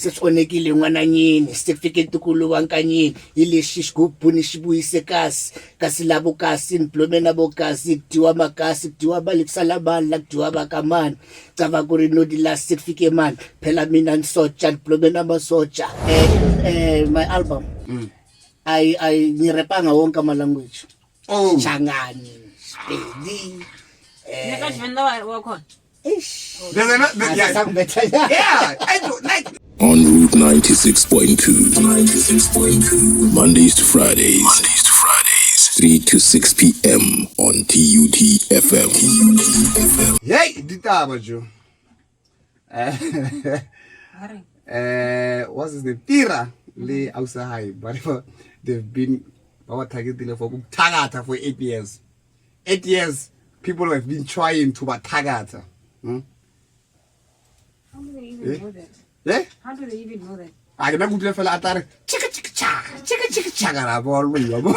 setsonekile ngwana nyini certificate kuluwa nkanyini ile Sgubu Esishisiwe kasi labo kasi implemena bokasi kutiwa makasi kutiwa balikusala la kutiwa bakamani cava kuri no the last certificate man phela mina nsotsha implemena masotsha my album I ngirepanga wonke ama language Changani Spedi nekajvenda wakhona There's another, yeah, I do, like on Route 96.2, Mondays to Fridays, 3 to 6 p.m. on TUTFM. Hey, ditaba jo. What's his name? Tira le Ausa High, but they've been our target for Tagata for 8 years. 8 years, people have been trying to Tagata. How do they even know that? Yeah? How do they even know that? I can go fella atare chika gara ball me yabo.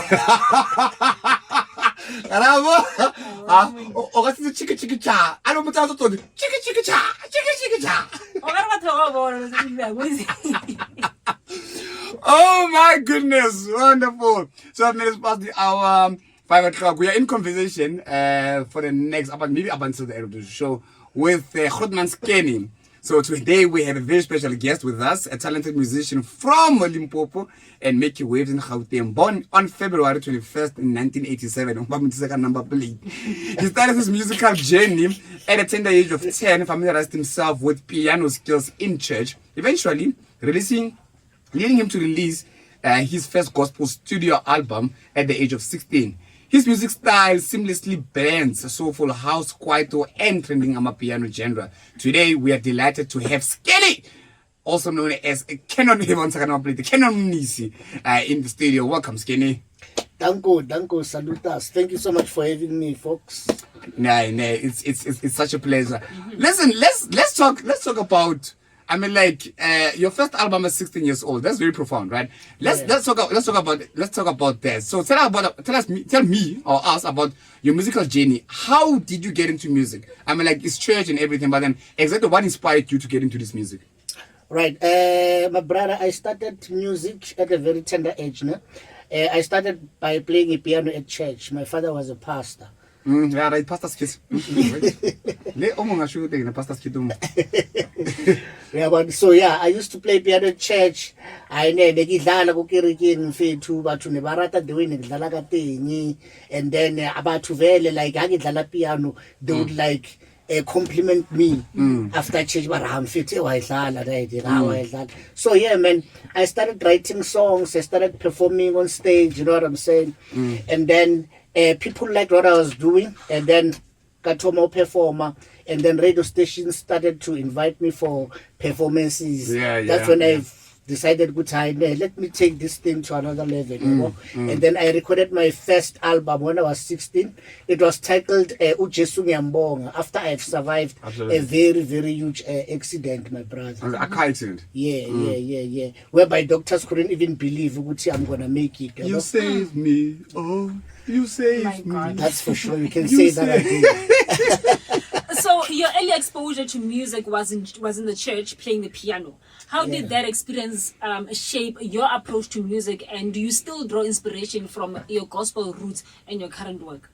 Garabo. O ga tse chika cha. I don't put out to chika cha. Oh my goodness, wonderful. So minutes past the hour 5 o'clock. We are in conversation for the next maybe up until the end of the show with Scanny. So today we have a very special guest with us, a talented musician from Limpopo and making waves in Gauteng, born on February 21st in 1987. He started his musical journey at a tender age of 10, familiarized himself with piano skills in church, eventually leading him to release his first gospel studio album at the age of 16. His music style seamlessly blends soulful house, kwaito, and trending amapiano genre. Today, we are delighted to have Scanny, also known as Scanny Mnisi, in the studio. Welcome, Scanny. Danko, salutas. Thank you so much for having me, folks. Nah, it's such a pleasure. Listen, let's talk about. I mean, like your first album is 16 years old. That's very profound, right? Let's talk about that. So tell me or us about your musical journey. How did you get into music? I mean, like it's church and everything, but then exactly what inspired you to get into this music? Right, my brother, I started music at a very tender age. No? I started by playing a piano at church. My father was a pastor. Yeah, right, pastor's kids. Yeah, but so yeah, I used to play piano at church. I nekidlala ku kerekeni mfethu bathu ne barata the way nekidlala ka teng, and then abathu vele like ngidlala piano they would like compliment me after church but mfethu wayidlala right. So yeah, man, I started writing songs, I started performing on stage, you know what I'm saying? And then people liked what I was doing, and then got to more performer, and then radio stations started to invite me for performances. That's when I decided, good time, let me take this thing to another level, you know. And then I recorded my first album when I was 16. It was titled Ujesu Nyambonga, after I've survived a very, very huge accident, my brother. A car accident? Yeah. Whereby doctors couldn't even believe I'm going to make it. You saved me, oh, you saved me. That's for sure, you can say that again. So your early exposure to music was in the church playing the piano. How did that experience shape your approach to music, and do you still draw inspiration from your gospel roots and your current work?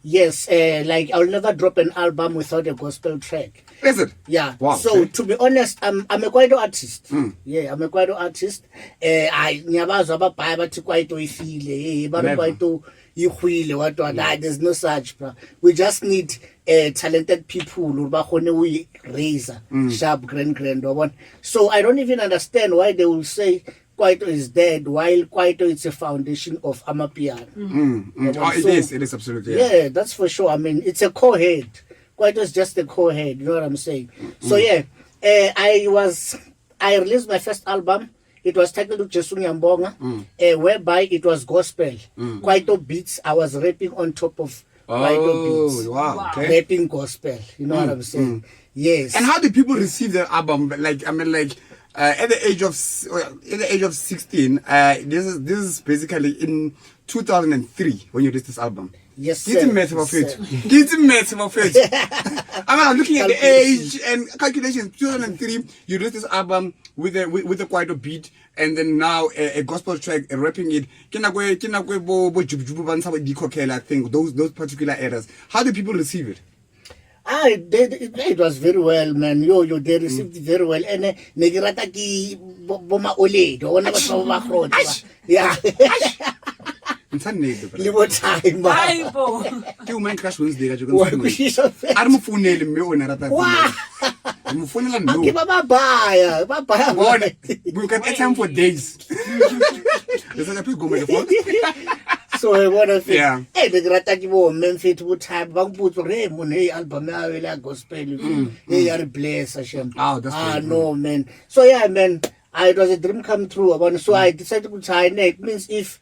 Yes, like I'll never drop an album without a gospel track. Is it? Yeah. Wow. So to be honest, I'm a kwaito artist. Yeah, I'm a kwaito artist. I nyabazo ababhaya bathi kwaito ifile, kwaito ihwile what there's no such, bro. We just need talented people who we raise sharp grand one. So I don't even understand why they will say kwaito is dead while kwaito is a foundation of amapiano. It is absolutely. Yeah, that's for sure. I mean, it's a core head. Kwaito is just a core head, you know what I'm saying? So yeah, I released my first album. It was titled Ujesu Nyambonga, whereby it was gospel. Kwaito beats, I was rapping on top of kwaito beats. Wow. Okay. Rapping gospel, you know what I'm saying? Yes. And how did people receive the album? Like, I mean, like, at the age of 16, this is basically in 2003 when you released this album. Yes, sir. I'm looking at the age and calculations. 2003, you released this album. with the kwaito beat, and then now a gospel track, rapping it. I think those particular areas. How do people receive it? It was very well, man. They received it very well. And negirata ki boma oledo, ona ba ba khotsa. Yeah. Libo time. Bible. Ke o man crash Wednesday ka joko. A re mo founele mme o ne rata. Mo founela no. Ke ba baya. We can get time for days. There's a please go my phone. So I want to say, Yeah. hey, the Grataki men fit would time, Bang put Raymond, hey, album, gospel, hey, are blessed, Hashem. Oh, that's great. No, man. So, yeah, man, it was a dream come true. So I decided to try. It means if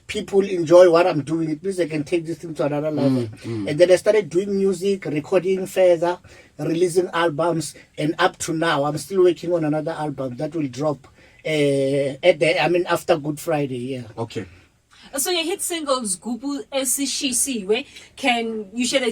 people enjoy what I'm doing, it means I can take this thing to another level. And then I started doing music, recording further, releasing albums, and up to now, I'm still working on another album that will drop after Good Friday, yeah. Okay. So your hit single Sgubu Esishisiwe, can you share the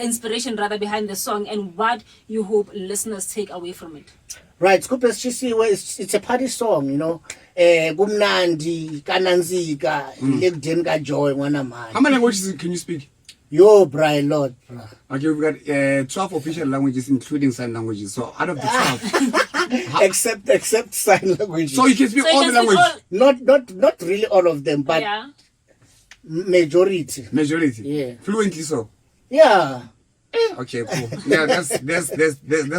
inspiration rather behind the song and what you hope listeners take away from it? Right, Sgubu Esishisiwe, it's a party song, you know. Gumnandi, kananzika, lekdenga joy, wana man. How many languages can you speak? Yo, bro, Lord, bro. Okay, we've got 12 official languages, including sign languages. So out of the 12, except sign languages. so you can speak So you all can the speak languages. Not really all of them, but Yeah. majority. Majority. Yeah. Fluently so. Yeah. Okay, cool. Yeah, that's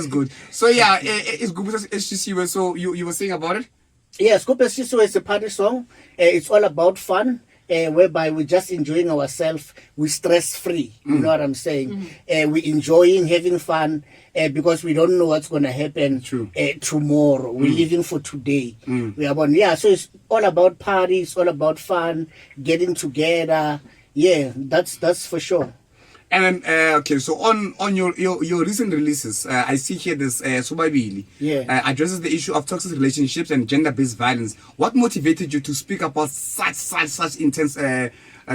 good. So yeah, it's Sgubu Esishisiwe. So you were saying about it? Yeah, Sgubu Esishisiwe is a party song. It's all about fun. Whereby we're just enjoying ourselves, we're stress free. You know what I'm saying? We're enjoying having fun because we don't know what's gonna happen tomorrow. We're living for today. We are born. Yeah, so it's all about parties, it's all about fun, getting together. Yeah, that's for sure. And okay, so on your recent releases, I see here this Sobabili addresses the issue of toxic relationships and gender-based violence. What motivated you to speak about such intense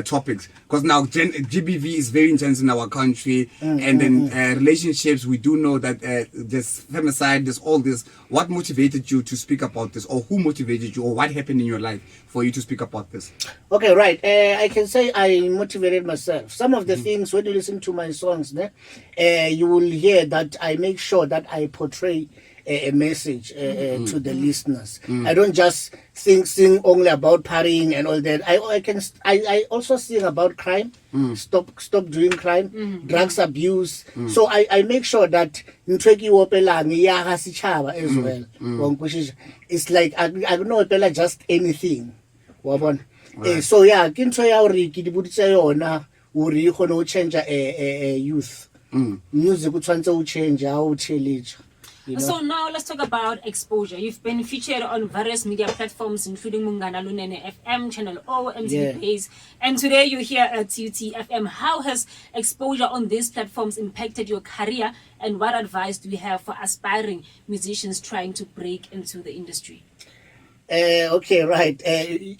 topics? Because now GBV is very intense in our country, and then relationships, we do know that there's femicide, there's all this. What motivated you to speak about this, or who motivated you, or what happened in your life for you to speak about this? Okay, right. I can say I motivated myself. Some of the things, when you listen to my songs, you will hear that I make sure that I portray a message to the listeners. I don't just sing only about partying and all that. I also sing about crime. Stop doing crime, drugs abuse. So I make sure that as well. It's like I don't know just anything. So yeah, kinto ya uri ki dibutisa yona uri you gonna change a youth. Music o tshwantse o change how challenge. So now let's talk about exposure. You've been featured on various media platforms, including Mungana Lunene FM, Channel O, MTV Base, and today you're here at TUTFM. How has exposure on these platforms impacted your career, and what advice do you have for aspiring musicians trying to break into the industry? Okay, right.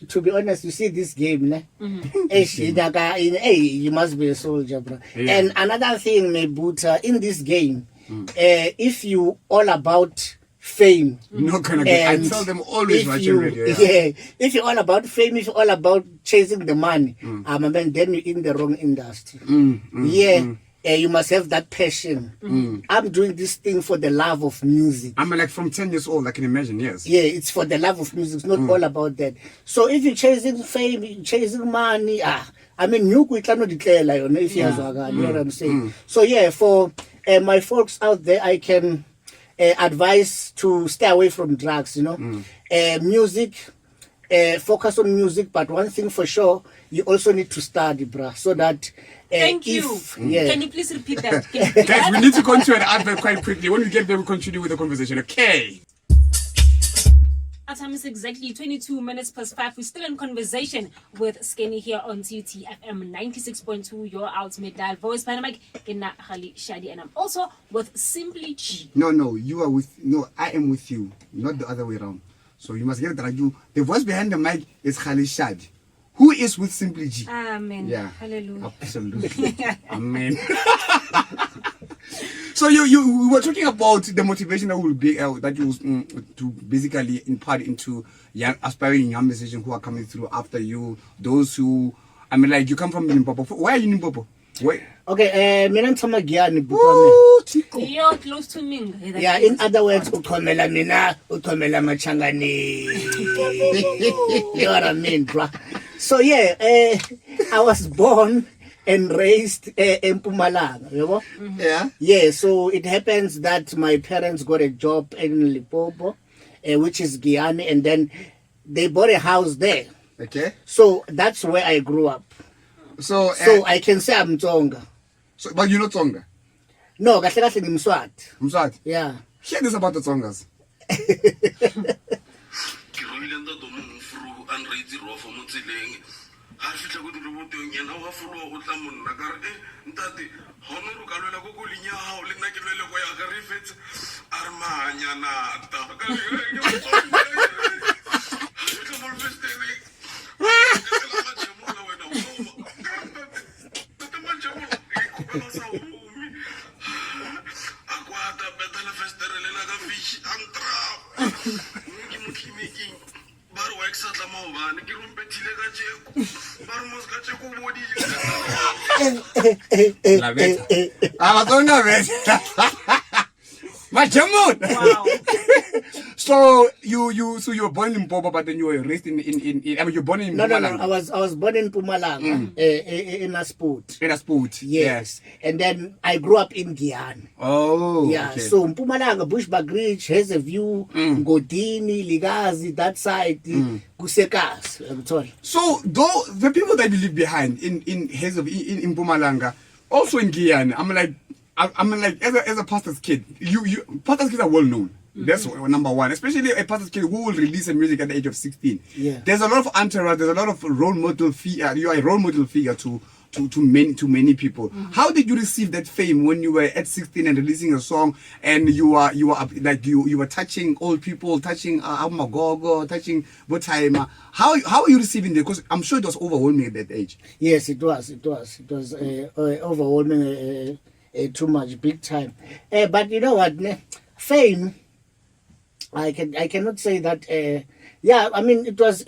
To be honest, you see this game, you must be a soldier, bro. Yeah. And another thing, in this game, if you all about fame, Not gonna get. I tell them always watching radio. if you're all about fame, if you're all about chasing the money, then you're in the wrong industry. You must have that passion. I'm doing this thing for the love of music. I'm like from 10 years old, I can imagine, yes. Yeah, it's for the love of music. It's not all about that. So if you're chasing fame, you're chasing money, you cannot declare if you know what I'm saying. So yeah, for my folks out there, I can advise to stay away from drugs, music, focus on music, but one thing for sure, you also need to study, bruh, so that Thank you. Can you please repeat that? Guys, we need to continue an advert quite quickly. When we get there, we'll continue with the conversation. Okay. Our time is exactly 22 minutes past 5. We're still in conversation with Scanny here on TUTFM 96.2, your ultimate dial voice. My name is Khali Shadi, and I'm also with Simply G. No, you are with. No, I am with you, not the other way around. So you must get that. The voice behind the mic is Khali Shadi, who is with Simply G. Amen. Yeah. Hallelujah. Absolutely. Amen. So you were talking about the motivation that will be that you to basically impart into young aspiring young musicians who are coming through after you. Those who, I mean, like you come from Limpopo. Where are you in Limpopo? Where? Okay, mina ngithoma Giyani butwane. Ooh, Chico. You're close to me. Yeah, in other words, uthomela mina, uthomela machangani. You know what I mean, bruh? So yeah, I was born and raised in Mpumalanga, you know? Yeah. Yeah, so it happens that my parents got a job in Limpopo, which is Giyani, and then they bought a house there. Okay. So that's where I grew up. So I can say I'm Tsonga. so, but you're not Tsonga. No, kahle kahle ngimswati. Mswati. Yeah. Hear this about the Tsongas. La beta. Amatonga beta. Majamon. Wow. So you were born in Limpopo, but then you were raised in I mean you're born in No. Mpumalanga. I was born in Mpumalanga, in a sport. In a sport. Yes. And then I grew up in Giyani. Oh. Yeah. Okay. So Mpumalanga, Bushbuckridge, has a view, Ngodini, Ligazi, that side, Kusekas. I'm sorry. So though the people that you leave behind in Mpumalanga, also in Giyani, I mean like as a pastor's kid, you pastor's kids are well known. That's number one, especially a pastor's kid who will release a music at the age of 16. Yeah. There's a lot of entourage, there's a lot of role model figure. You are a role model figure to many people. How did you receive that fame when you were at 16 and releasing a song and you were touching old people, touching Amagogo, touching Botaima? How are you receiving that? Because I'm sure it was overwhelming at that age. Yes, it was overwhelming, too much, big time. But you know what? Fame. I cannot say that. Yeah, I mean it was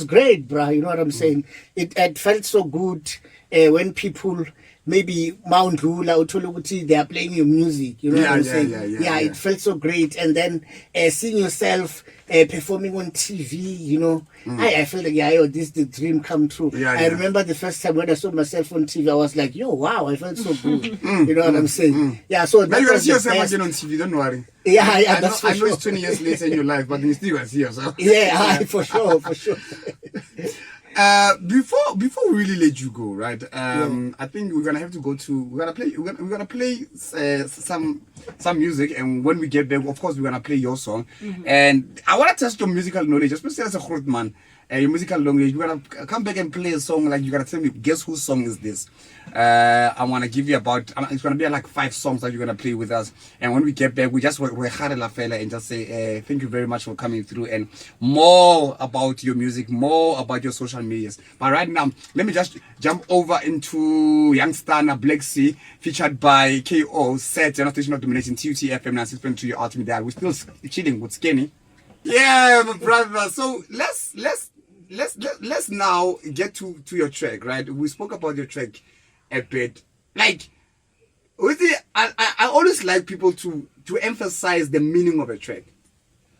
great, bruh. You know what I'm saying? It felt so good when people maybe Mount Rula or Tuluguti, they are playing your music. You know what I'm saying? Yeah, it felt so great. And then seeing yourself performing on TV, you know, I felt like, this is the dream come true. I remember the first time when I saw myself on TV, I was like, wow, I felt so good. You know what I'm saying? Yeah, so now that you're going to was see the yourself best. again on TV, don't worry. Yeah, that's for I know sure. it's 20 years later in your life, but you still going to see yourself. Yeah, for sure. Before we really let you go, right? I think we're gonna have to go to. We're gonna play some music, and when we get back, of course, we're gonna play your song. And I want to test your musical knowledge, especially as a groot man. Your musical knowledge. We're gonna come back and play a song. Like you're gonna tell me, guess whose song is this? I want to give you about. It's gonna be like 5 songs that you're gonna play with us. And when we get back, we just la fella and just say thank you very much for coming through and more about your music, more about your social medias. But right now, let me just jump over into Youngstana Black Sea, featured by KO, set and station of domination TUTFM 96.2 your ultimate dial. We're still chilling with Scanny. Yeah, my brother. So let's now get to your track, right? We spoke about your track a bit. Like, with it, I always like people to emphasize the meaning of a track.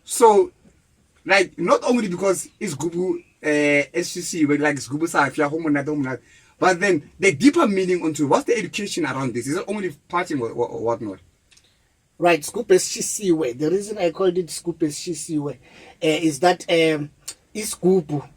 So, like, not only because it's Sgubu Esishisiwe, like Sgubu Esishisiwe, but then the deeper meaning onto what's the education around this? Is it only partying or whatnot? Right, Sgubu Esishisiwe. The reason I called it Sgubu Esishisiwe is that Sgubu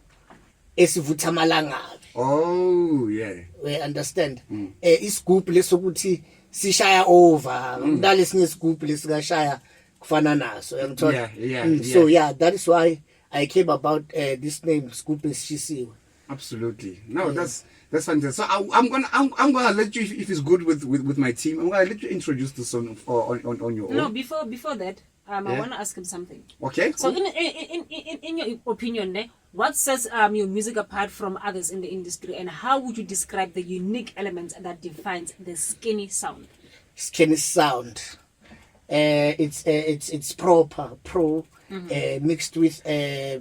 Esivutamalanga. Oh, yeah. We understand. Sgubu lesokuthi sishaya over. Ndalesinye Sgubu lesikashaya kufana naso. So yeah, that is why I came about this name Sgubu Esishisiwe. Absolutely. No, that's fantastic. So I'm gonna let you, if it's good with my team, I'm gonna let you introduce the song on your own. No, before that, I want to ask him something. Okay. So in your opinion, what sets your music apart from others in the industry, and how would you describe the unique elements that defines the Skinny sound? Scanny sound. It's pro, mixed with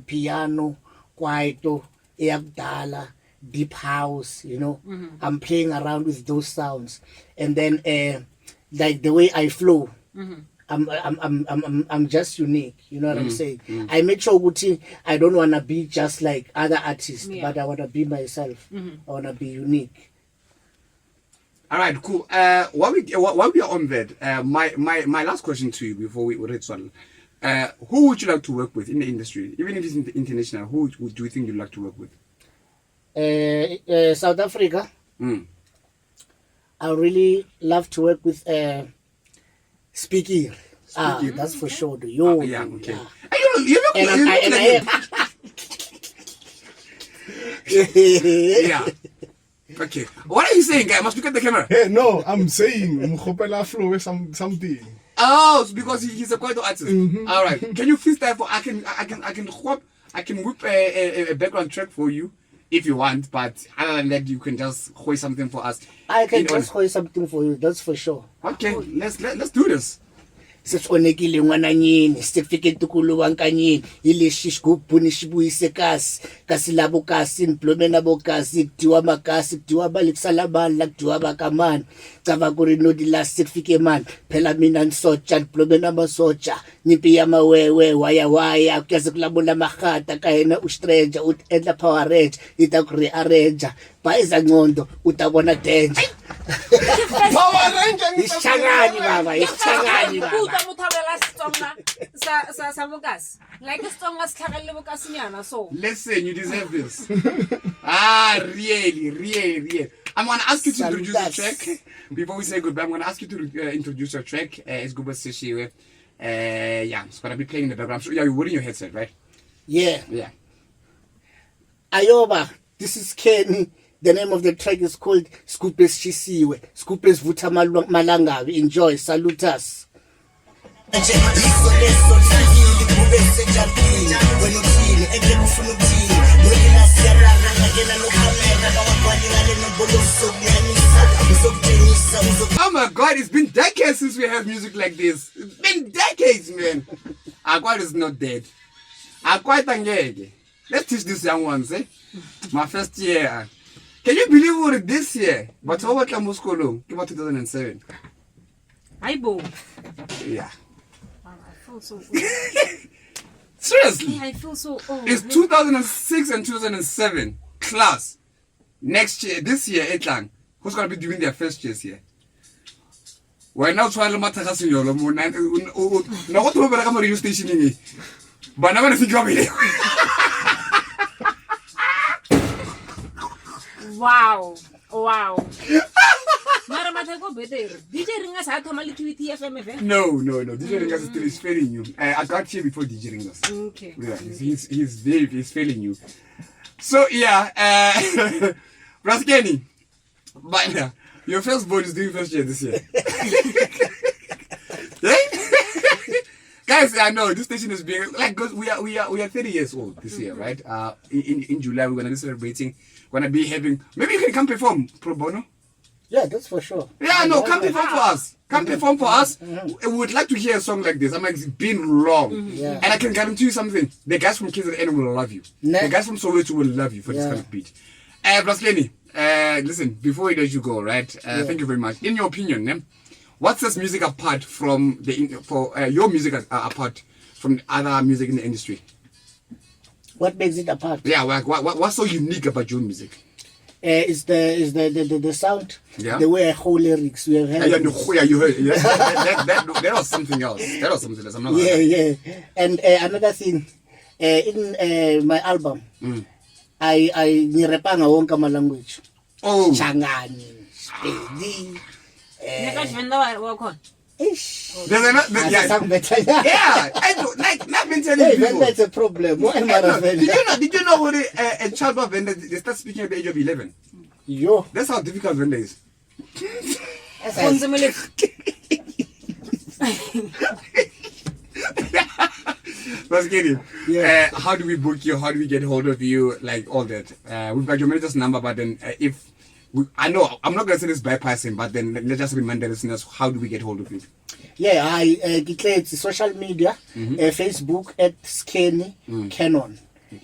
piano, kwaito, yakudala, deep house. You know, I'm playing around with those sounds, and then like the way I flow. I'm just unique, you know what I'm saying? I make sure Guti, I don't want to be just like other artists, but I want to be myself. I want to be unique. All right, cool. While we are on that, my last question to you before we read one, who would you like to work with in the industry, even if it's international? Who do you think you'd like to work with? South Africa. I really love to work with Speaking. That's for sure. Yo, yeah, okay. yeah. You look yeah. Okay. What are you saying, guy? Must look at the camera. Hey, no, I'm saying Mkhopela flow with something. Oh, it's because he's a kwaito artist. All right. Can you freestyle for? I can whip a background track for you if you want, but other than that, you can just hoist something for us. I can just hoist something for you. That's for sure. Okay, let's do this. Sitshonekile ngwananyini sifike tukuluwa nkanyini ilesi Sgubu nishibuyise kasi labo kasi niplomena bokasi kutiwa makasi kutiwa balikusalaban la kutiwa bakamani cava kuri no di last sifike man phela mina nsotsha niplomena masotsha nyimpi ya mawewe waya kuyaze kulabona mahata kahena ustranger utendla power range ita kuri arrange baiza ngondo utabona danger. Power Ranger. Isichangani baba. Listen, you deserve this. Really. I'm going to ask you to introduce your track. Before we say goodbye, I'm going to ask you to introduce your track. It's Sgubu Esishisiwe. Yeah, it's going to be playing in the background. So, yeah, you're wearing your headset, right? Yeah. Ayoba, this is Kenny. The name of the track is called Sgubu Esishisiwe. Sgubu Esvuta Malangabi. Enjoy. Salute us. Oh my God, it's been decades since we have music like this. It's been decades, man. Aquat is not dead. Aquat angege. Let's teach these young ones, eh? My first year. Can you believe what this year? But over Muscolo, about 2007. Aibo. Yeah. Wow, I feel so old. Seriously. Yeah, I feel so old. It's 2006 and 2007. Class. Next year, this year, Etlang. Who's going to be doing their first years here? We're now trying to matter us in your lomo. Now, what do we have a radio station? But I'm going to think of it. Wow. Mara matako better. DJ Ringas had to mali TUTFM event. No. DJ Ringas is failing you. I got here before DJ Ringas. Okay. Yeah, he's failing you. So yeah, Scanny, but your first born is doing first year this year. Guys, I know this station is being like, cause we are 30 years old this year, right? In July we're gonna be celebrating. We're gonna be having, maybe you can come perform pro bono. Yeah, that's for sure. Yeah, no, come perform for us. Come perform for us. We would like to hear a song like this. I mean, it's been long. Yeah. And I can guarantee you something. The guys from KZN will love you. The guys from Soweto will love you for this kind of beat. Scanny, listen, before we let you go, right? Thank you very much. In your opinion, what sets music apart from your music apart from other music in the industry? What makes it apart? Yeah, what's so unique about your music? Is the sound, Yeah. the way I hold lyrics. We have had You heard. Yeah, that was something else. I'm not. yeah. And another thing, in my album, I nirepanga wonke ama language. Oh. Changani, Spedi. Ish. There's another. Yeah. I do, like I've been telling Hey, people. that's a problem. Why am I Did you know what a child of vendor, they start speaking at the age of 11? Yo. That's how difficult vendor is. Let's get it. Yeah. How do we book you? How do we get hold of you? Like all that. We've got your manager's number, but then if I know I'm not gonna say this bypassing, but then let's just remind the listeners, how do we get hold of you? Yeah, I declare it's social media, Facebook at Scanny Canon,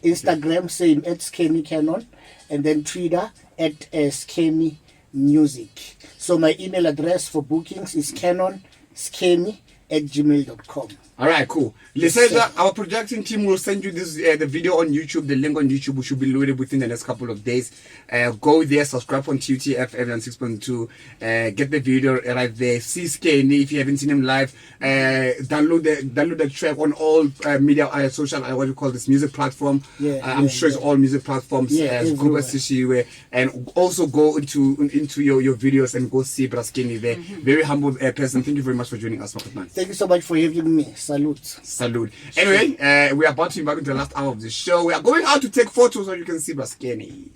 Instagram same at Scanny Canon, and then Twitter at Scanny Music. So my email address for bookings is canonscanny@gmail.com. All right, cool. Listener, our production team will send you this the video on YouTube. The link on YouTube should be loaded within the next couple of days. Go there, subscribe on TUTFM and 6.2. Get the video right there. See Scanny if you haven't seen him live. Download the track on all media, social, what you call this, music platform. I'm sure it's all music platforms. Sgubu Esishisiwe, and also go into your videos and go see Scanny there. Very humble person. Thank you very much for joining us, man. Thank you so much for having me. Salute. Anyway, we are about to embark into the last hour of the show. We are going out to take photos so you can see Scanny.